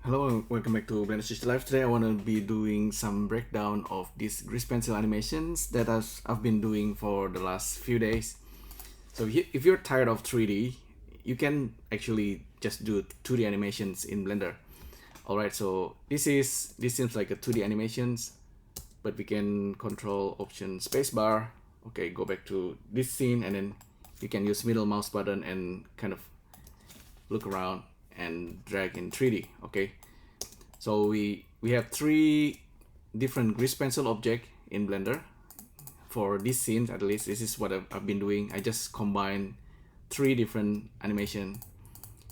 Hello and welcome back to BSLIVE. Today I want to be doing some breakdown of these grease pencil animations that I've been doing for the last few days. So if you're tired of 3D, you can actually just do 2D animations in Blender. Alright, so this seems like a 2D animations, but we can control option spacebar. Okay, go back to this scene and then you can use middle mouse button and kind of look around and drag in 3D. Okay, so we have 3 different grease pencil object in Blender. For this scene, at least, this is what I've been doing. I just combine 3 different animation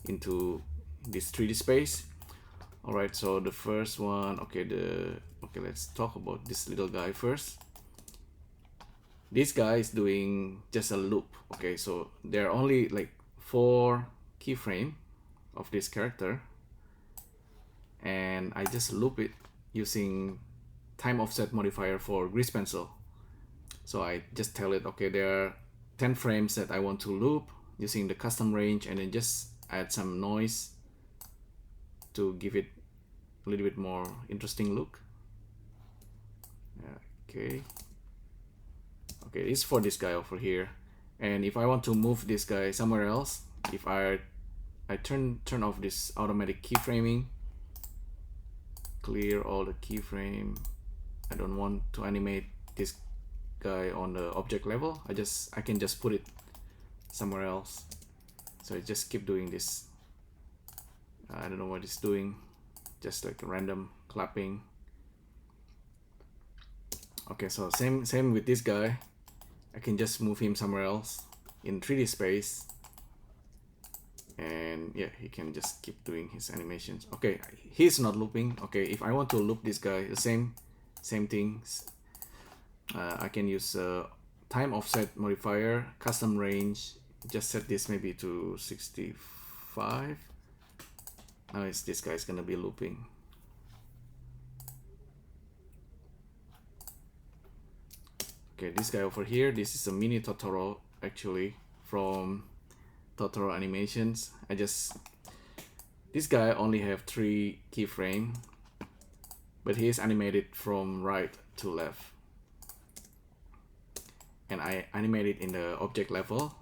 into this 3D space. Alright, so the first one, okay, let's talk about this little guy first. This guy is doing just a loop. Okay, so there are only like 4 keyframe of this character, and I just loop it using time offset modifier for grease pencil. So I just tell it, okay, there are 10 frames that I want to loop using the custom range, and then just add some noise to give it a little bit more interesting look. Okay, it's for this guy over here, and if I want to move this guy somewhere else, if I turn off this automatic keyframing, clear all the keyframe. I don't want to animate this guy on the object level. I can just put it somewhere else. So I just keep doing this. I don't know what it's doing, just like a random clapping. Okay, so same with this guy. I can just move him somewhere else in 3D space, and yeah, he can just keep doing his animations. Okay, he's not looping. Okay, if I want to loop this guy, the same things. I can use time offset modifier, custom range. Just set this maybe to 65. Now this guy's gonna be looping. Okay, this guy over here, this is a mini Totoro actually from Totoro animations. This guy only have 3 keyframe, but he is animated from right to left, and I animate it in the object level,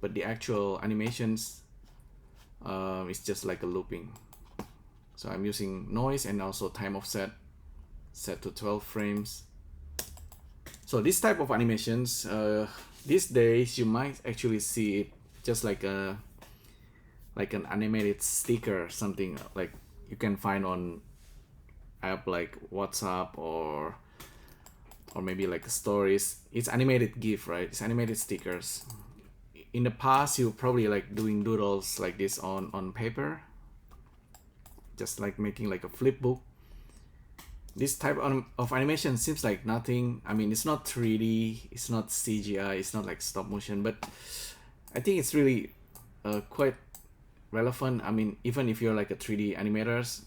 but the actual animations is just like a looping. So I'm using noise and also time offset set to 12 frames. So this type of animations, these days you might actually see it just like an animated sticker, something like you can find on app like WhatsApp or maybe like stories. It's animated GIF, right? It's animated stickers. In the past, you probably like doing doodles like this on paper, just like making like a flip book. This type of animation seems like nothing. I mean, it's not 3D, it's not CGI, it's not like stop motion, but I think it's really quite relevant. I mean, even if you're like a 3D animators,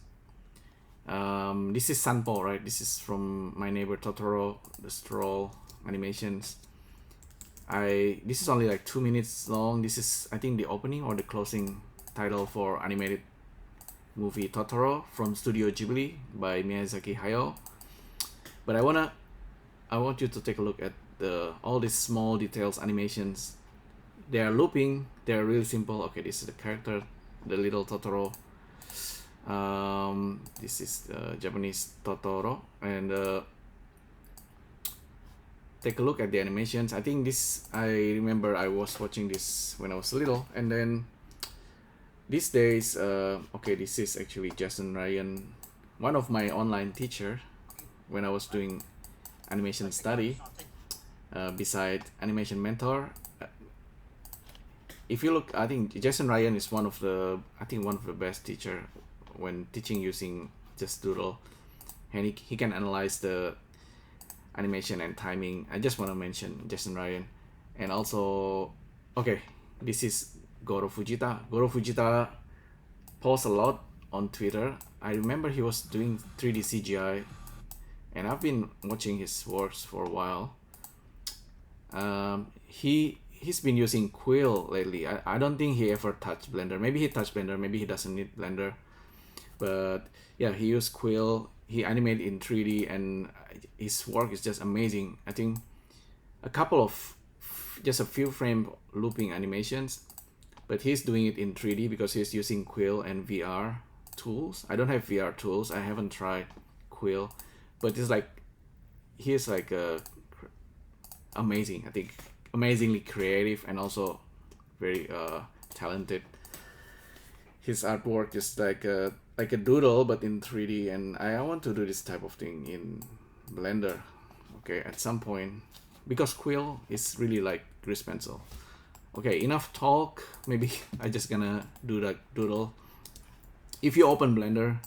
this is Sanpo, right? This is from My Neighbor Totoro, the Stroll animations. This is only like 2 minutes long. This is, I think, the opening or the closing title for animated movie Totoro from Studio Ghibli by Miyazaki Hayao. But I want you to take a look at all these small details animations. They are looping. They are really simple. Okay, this is the character, the little Totoro. This is Japanese Totoro, and take a look at the animations. I think I remember I was watching this when I was little, and then these days, okay, this is actually Jason Ryan, one of my online teacher when I was doing animation study, beside animation mentor. If you look, I think Jason Ryan is one of the best teacher when teaching using just Doodle, and he can analyze the animation and timing. I just want to mention Jason Ryan. And also, okay, this is Goro Fujita. Goro Fujita posts a lot on Twitter. I remember he was doing 3D CGI, and I've been watching his works for a while. He's been using Quill lately. I don't think he ever touched Blender. Maybe he touched Blender, maybe he doesn't need Blender. But yeah, he used Quill, he animated in 3D, and his work is just amazing. I think a couple of just a few frame looping animations, but he's doing it in 3D because he's using Quill and VR tools. I don't have VR tools, I haven't tried Quill, but it's like he's like amazing. I think amazingly creative and also very talented. His artwork is like a doodle but in 3D, and I want to do this type of thing in Blender, okay, at some point, because Quill is really like Grease Pencil. Okay, enough talk. Maybe I just gonna do the doodle. If you open Blender,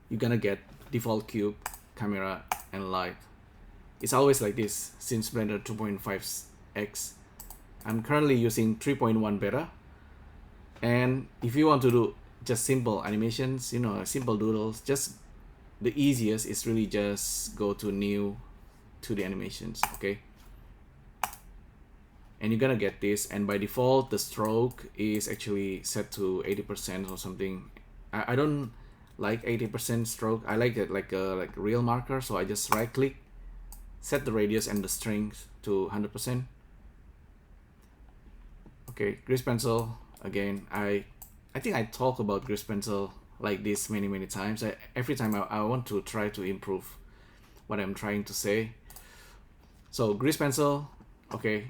you're gonna get default cube, camera, and light. It's always like this since Blender 2.5x. I'm currently using 3.1 beta, and if you want to do just simple animations, you know, simple doodles, just the easiest is really just go to new 2D animations, okay? And you're gonna get this, and by default the stroke is actually set to 80% or something. I don't like 80% stroke. I like it like a real marker, so I just right click, set the radius and the strength to 100%. Okay, Grease Pencil again. I think I talk about Grease Pencil like this many times. Every time I want to try to improve what I'm trying to say. So Grease Pencil, okay,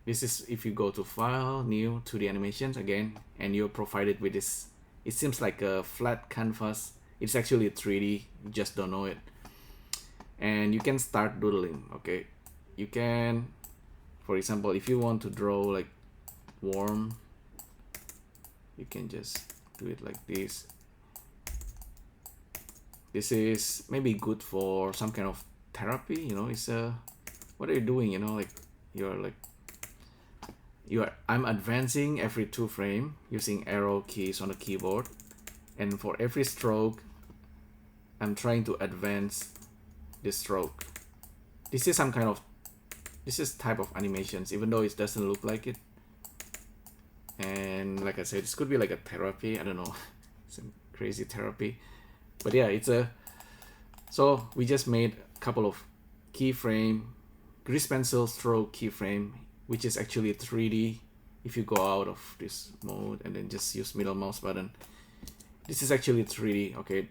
this is if you go to File, New, 2D Animations again, and you're provided with this. It seems like a flat canvas. It's actually 3D, you just don't know it. And you can start doodling, okay? You can, for example, if you want to draw like worm, you can just do it like this. This is maybe good for some kind of therapy, you know. It's what are you doing, you know, like I'm advancing every 2 frames using arrow keys on the keyboard, and for every stroke I'm trying to advance the stroke. This is some kind of, this is type of animations, even though it doesn't look like it. And like I said, this could be like a therapy, I don't know, some crazy therapy. But yeah, it's a, so we just made a couple of keyframe, Grease Pencil stroke keyframe, which is actually 3D. If you go out of this mode and then just use middle mouse button, this is actually 3D, okay?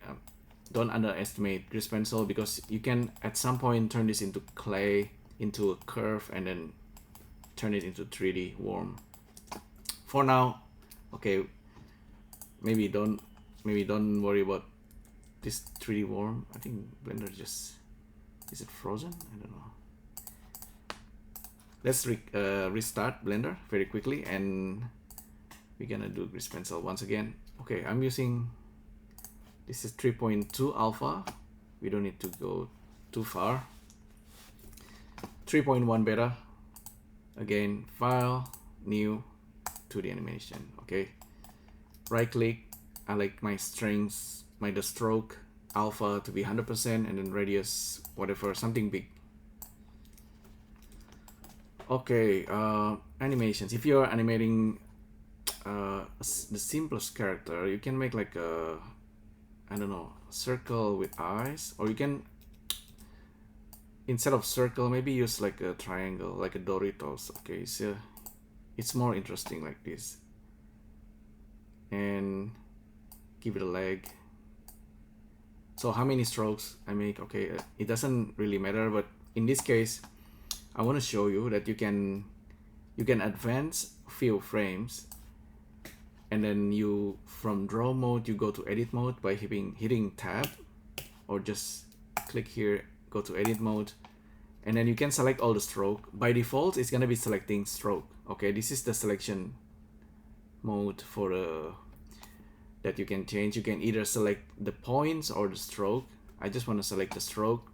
Don't underestimate Grease Pencil, because you can at some point turn this into clay, into a curve, and then turn it into 3D worm. For now, okay, maybe don't worry about this 3D worm. I think Blender just, is it frozen? I don't know. Let's restart Blender very quickly, and we're gonna do Grease Pencil once again. Okay, I'm using, this is 3.2 alpha. We don't need to go too far. 3.1 beta. Again, File, New, 2D Animation. Okay, right click. I like my strings, the stroke alpha to be 100%, and then radius whatever, something big. Okay, animations. If you're animating the simplest character, you can make like a, I don't know, circle with eyes, or you can, instead of circle, maybe use like a triangle, like a Doritos. Okay, so it's more interesting like this. And give it a leg. So how many strokes I make, okay, it doesn't really matter, but in this case I want to show you that you can advance few frames, and then you, from draw mode, you go to edit mode by hitting tab, or just click here, go to edit mode, and then you can select all the stroke. By default it's gonna be selecting stroke. Okay, this is the selection mode for that you can change. You can either select the points or the stroke. I just want to select the stroke.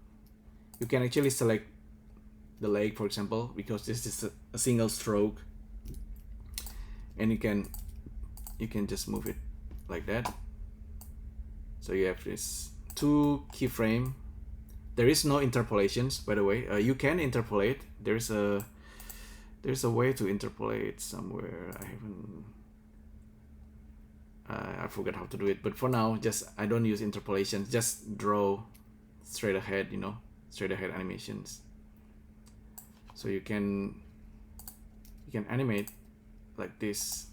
You can actually select the leg, for example, because this is a single stroke, and you can just move it like that. So you have this 2 keyframe. There is no interpolations, by the way. You can interpolate. There's a way to interpolate somewhere. I forgot how to do it, but for now, just I don't use interpolations, just draw straight ahead, you know, straight ahead animations. So you can animate like this.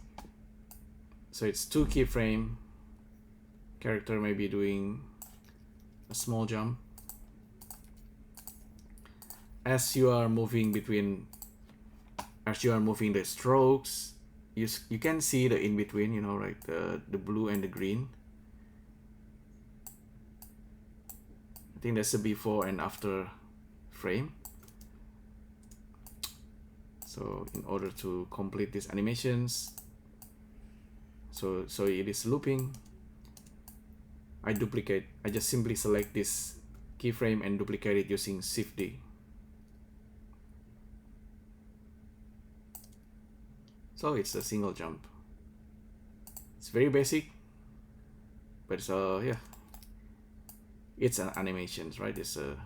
So it's 2 keyframe, character maybe doing a small jump. As you are moving the strokes, you can see the in between, you know, like the blue and the green. I think that's the before and after frame. So in order to complete these animations, so it is looping, I just simply select this keyframe and duplicate it using Shift D. So it's a single jump. It's very basic, but yeah, it's an animations, right? It's a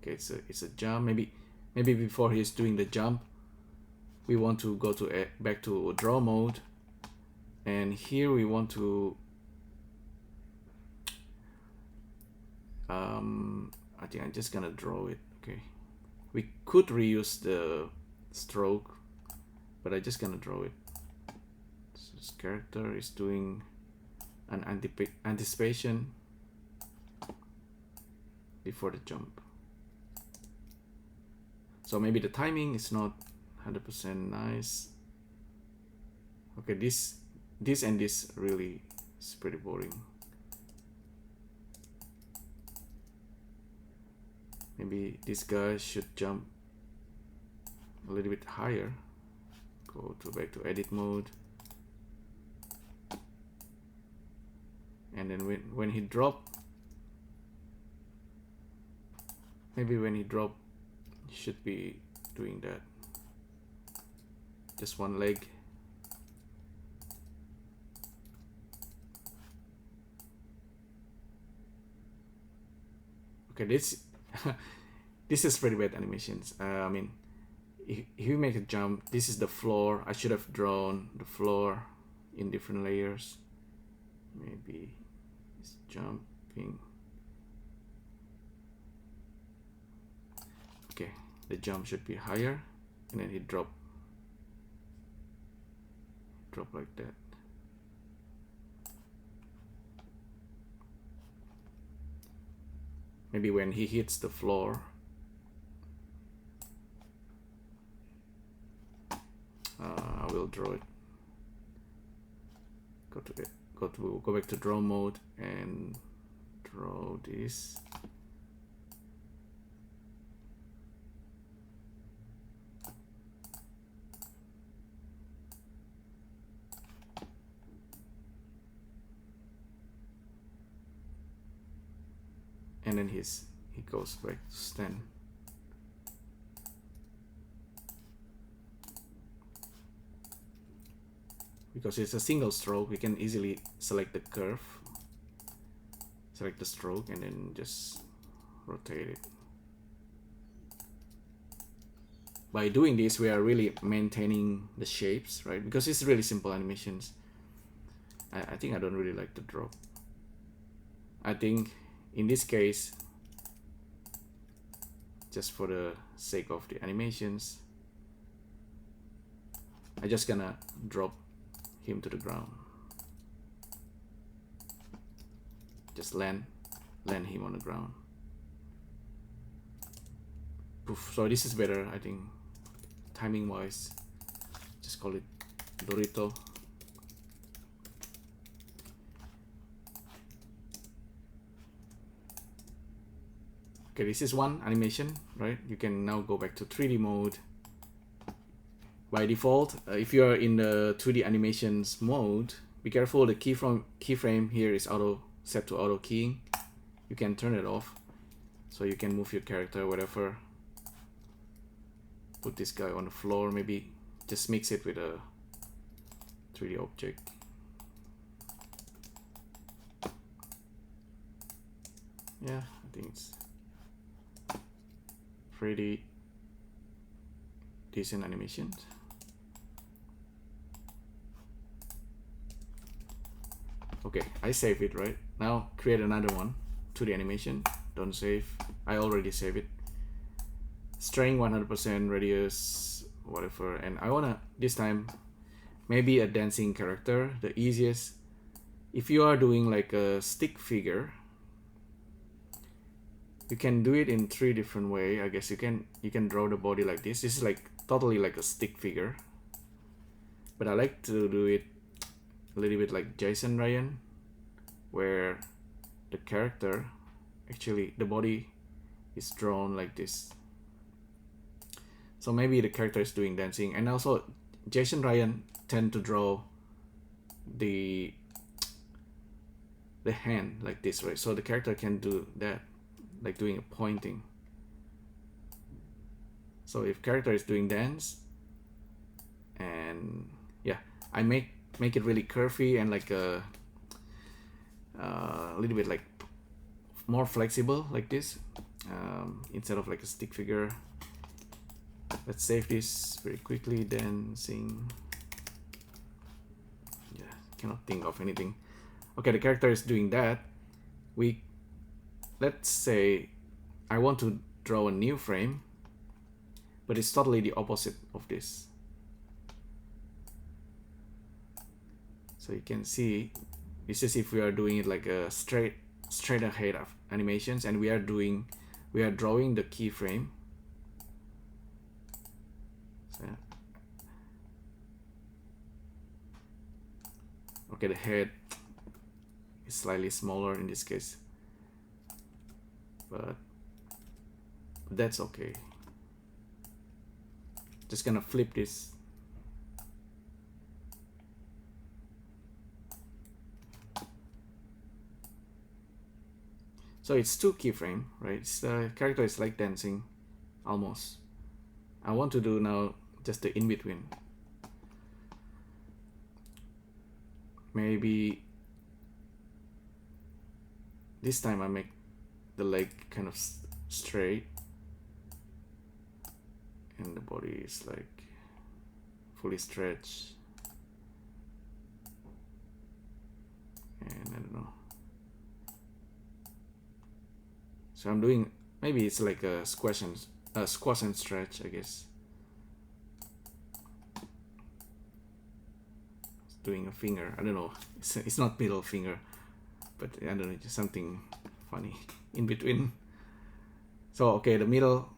it's a jump. Maybe before he's doing the jump, we want to go to back to draw mode, and here we want to I think I'm just gonna draw it. Okay, we could reuse the stroke, but I'm just gonna draw it. So this character is doing an anticipation before the jump. So maybe the timing is not 100% nice. Okay, this and this really is pretty boring. Maybe this guy should jump a little bit higher. Go back to edit mode, and then when he drop, maybe when he drop, he should be doing that. Just one leg. Okay, this this is pretty bad animations. I mean, if you make a jump, this is the floor. I should have drawn the floor in different layers. Maybe it's jumping. Okay, the jump should be higher, and then he drop like that. Maybe when he hits the floor, I will draw it. Go back to draw mode and draw this. And then he goes back to stand. Because it's a single stroke, we can easily select the curve, select the stroke, and then just rotate it. By doing this, we are really maintaining the shapes, right? Because it's really simple animations. I think I don't really like the drop. I think in this case, just for the sake of the animations, I'm just gonna drop him to the ground. Just land him on the ground. Poof. So this is better, I think, timing wise. Just call it Dorito. Okay, this is one animation, right? You can now go back to 3D mode. By default, if you are in the 2D animations mode, be careful, the keyframe here is set to auto keying. You can turn it off, so you can move your character, whatever. Put this guy on the floor, maybe just mix it with a 3D object. Yeah, I think it's pretty decent animations. Okay, I save it, right? Now create another one, 2D animation, don't save. I already saved it. String 100% radius, whatever. And I wanna, this time, maybe a dancing character, the easiest. If you are doing like a stick figure, you can do it in 3 different ways. I guess you can draw the body like this. This is like totally like a stick figure. But I like to do it a little bit like Jason Ryan, where the character, actually the body is drawn like this. So maybe the character is doing dancing. And also Jason Ryan tend to draw the hand like this, right? So the character can do that, like doing a pointing. So if character is doing dance, and yeah, I make it really curvy and like a little bit like more flexible like this, instead of like a stick figure. Let's save this very quickly. Dancing. Yeah, cannot think of anything. Okay, the character is doing that. Let's say I want to draw a new frame, but it's totally the opposite of this. So you can see, this is if we are doing it like a straight ahead of animations, and we are drawing the keyframe. So, okay, the head is slightly smaller in this case, but that's okay. Just gonna flip this. So it's 2 keyframe, right? The character is like dancing, almost. I want to do now just the in-between. Maybe this time I make the leg kind of straight, and the body is like fully stretched. And I don't know. So I'm doing, maybe it's like a squash and stretch, I guess. Doing a finger, I don't know. It's not middle finger, but I don't know, just something funny in between. So okay, the middle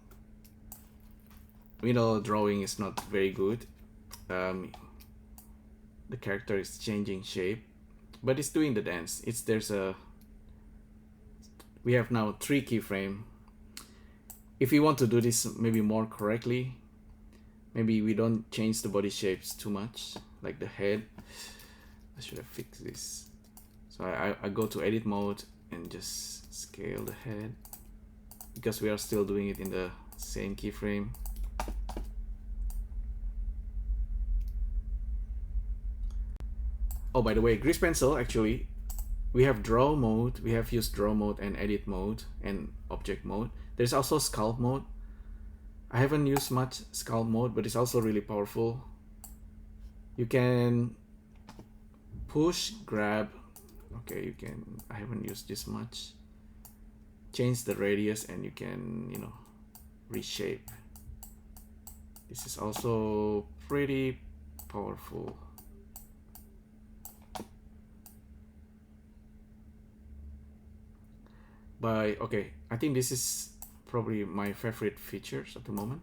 drawing is not very good. The character is changing shape, but it's doing the dance. We have now 3 keyframe. If we want to do this maybe more correctly, maybe we don't change the body shapes too much, like the head. I should have fixed this. So I go to edit mode and just scale the head, because we are still doing it in the same keyframe. Oh, by the way, Grease Pencil, actually, we have draw mode, we have used draw mode and edit mode and object mode. There's also sculpt mode. I haven't used much sculpt mode, but it's also really powerful. You can push, grab. Okay, you can, I haven't used this much. Change the radius, and you can, reshape. This is also pretty powerful. Okay, I think this is probably my favorite features at the moment.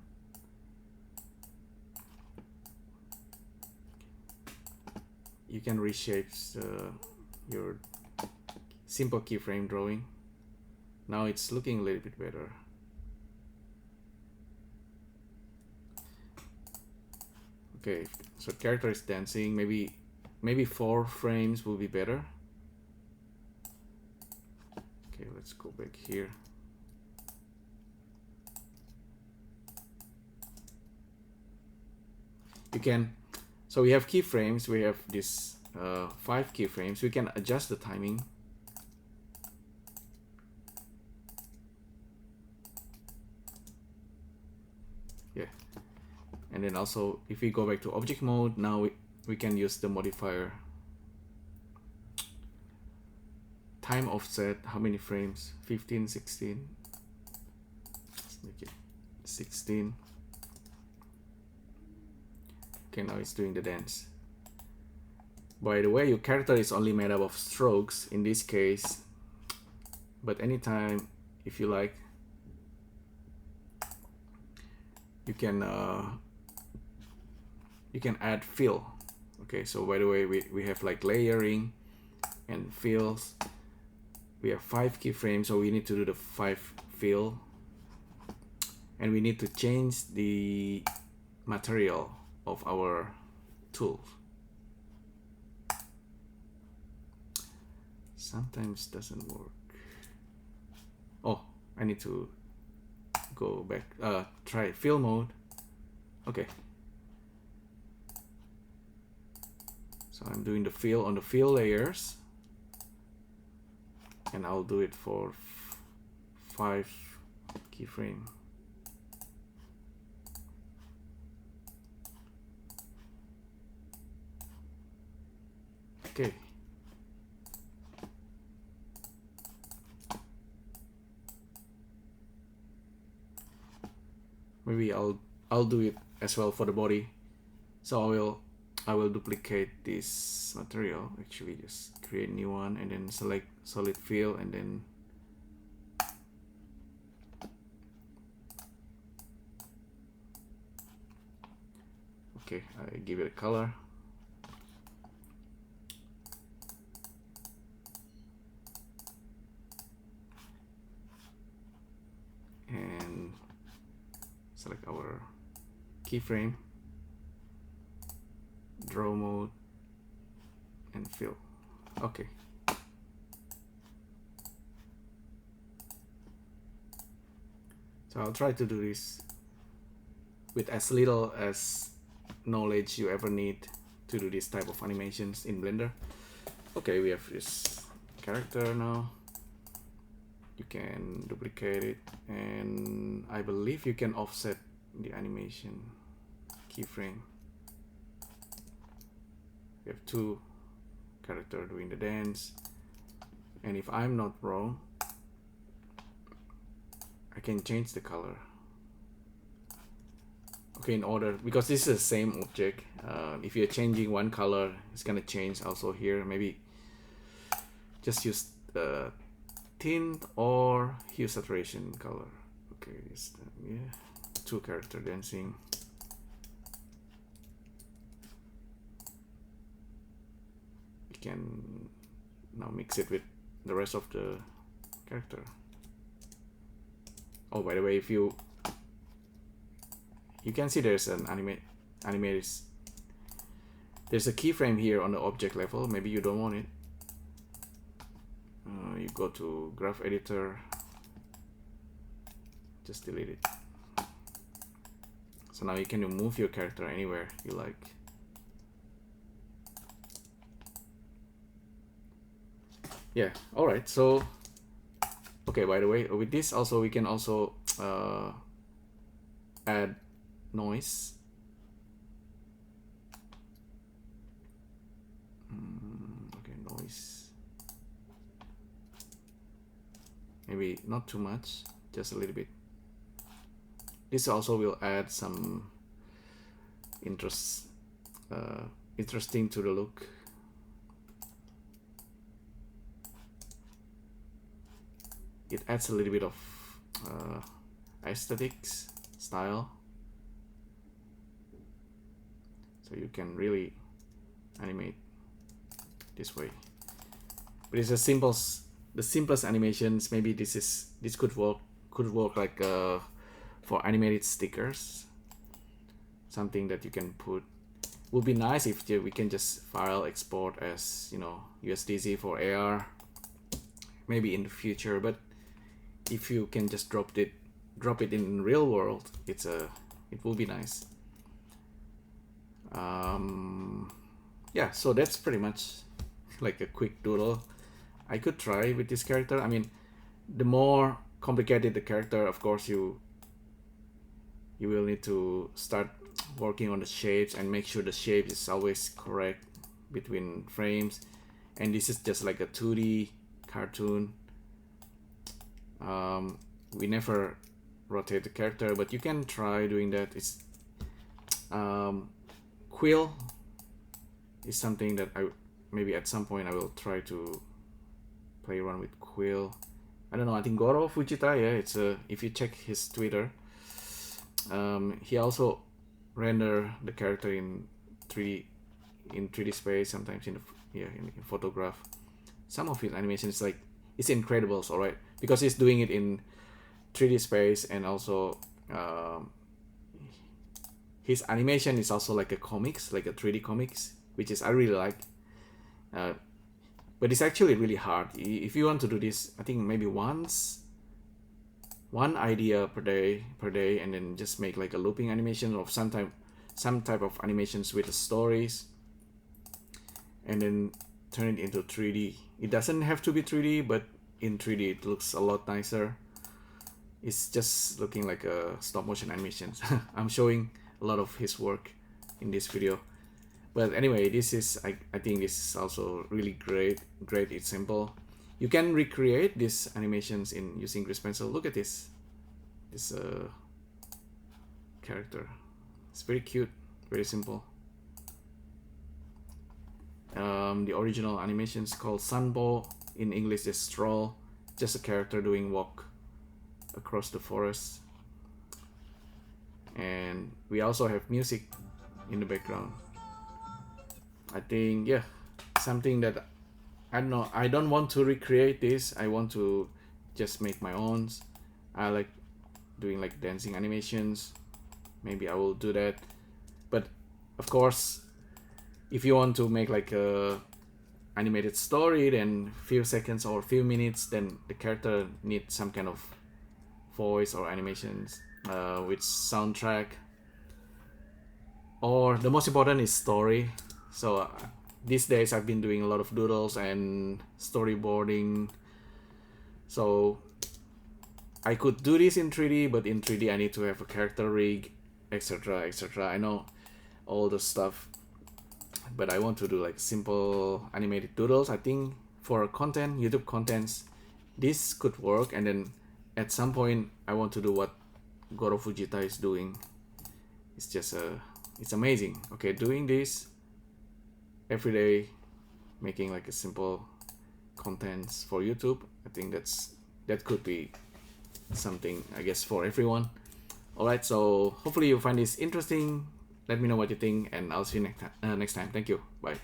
You can reshape your simple keyframe drawing. Now it's looking a little bit better. Okay, so character is dancing. Maybe 4 frames will be better. Okay, let's go back here. You can, so we have keyframes, we have this 5 keyframes. We can adjust the timing. Yeah, and then also if we go back to object mode, now we can use the modifier. time offset, how many frames? 15, 16. Let's make it 16. Okay, now it's doing the dance. By the way, your character is only made up of strokes in this case, but anytime if you like, you can add fill. Okay, so by the way, we have like layering and fills. We have 5 keyframes, so we need to do the 5 fill, and we need to change the material of our tool. Sometimes doesn't work. Oh, I need to go back, try fill mode. Okay, so I'm doing the fill on the fill layers, and I'll do it for 5 keyframe. Okay. Maybe I'll do it as well for the body. So I will duplicate this material. Actually, just create new one and then select solid fill and then okay, I give it a color. And select our keyframe, draw mode, and fill. Okay. So I'll try to do this with as little as knowledge you ever need to do this type of animations in Blender. Okay, we have this character now. You can duplicate it, and I believe you can offset the animation keyframe. We have 2 characters doing the dance, and if I'm not wrong, I can change the color. Okay, in order, because this is the same object, if you're changing one color, it's gonna change also here. Maybe just use tint or hue saturation color. Okay, this yeah, 2 character dancing. You can now mix it with the rest of the character. Oh, by the way, if you can see there's an animated. There's a keyframe here on the object level. Maybe you don't want it. You go to graph editor, just delete it. So now you can move your character anywhere you like. Yeah, alright, so okay, by the way, with this also we can also add noise. Okay, noise. Maybe not too much, just a little bit. This also will add some interesting to the look. It adds a little bit of aesthetics, style, so you can really animate this way. But it's the simplest animations. Maybe this could work like for animated stickers, something that you can put. Would be nice if we can just file export as, you know, USDZ for AR, maybe in the future. But if you can just drop it in real world, it will be nice. Yeah, so that's pretty much like a quick doodle. I could try with this character. I mean, the more complicated the character, of course, you will need to start working on the shapes and make sure the shape is always correct between frames. And this is just like a 2D cartoon. We never rotate the character, but you can try doing that. It's quill is something that maybe at some point I will try to play around with quill. I don't know, I think Goro Fujita, yeah, it's if you check his Twitter, he also render the character in 3D space, sometimes in photograph. Some of his animations, like, it's incredible, all right, because he's doing it in 3D space, and also his animation is also like a comics, like a 3D comics, which is I really like. But it's actually really hard. If you want to do this, I think maybe one idea per day, and then just make like a looping animation of some type of animations with the stories, and then turn it into 3D. It doesn't have to be 3D, but in 3D it looks a lot nicer. It's just looking like a stop motion animations. I'm showing a lot of his work in this video. But anyway, this is I think this is also really great. It's simple. You can recreate these animations in using Grease Pencil. Look at this character. It's very cute, very simple. The original animation is called Sanpo. In English is Stroll. Just a character doing walk across the forest. And we also have music in the background. I think, yeah, something that I don't know, I don't want to recreate this. I want to just make my own. I like doing like dancing animations. Maybe I will do that. But of course, if you want to make like a animated story, then few seconds or few minutes, then the character needs some kind of voice or animations with soundtrack. Or the most important is story. So these days I've been doing a lot of doodles and storyboarding. So I could do this in 3D, but in 3D I need to have a character rig, etc, etc. I know all the stuff, but I want to do like simple animated doodles. I think for content, YouTube contents, this could work. And then at some point I want to do what Goro Fujita is doing. It's just it's amazing. Okay, doing this every day, making like a simple contents for YouTube. I think that could be something, I guess, for everyone. Alright, so hopefully you find this interesting. Let me know what you think, and I'll see you next time. Thank you. Bye.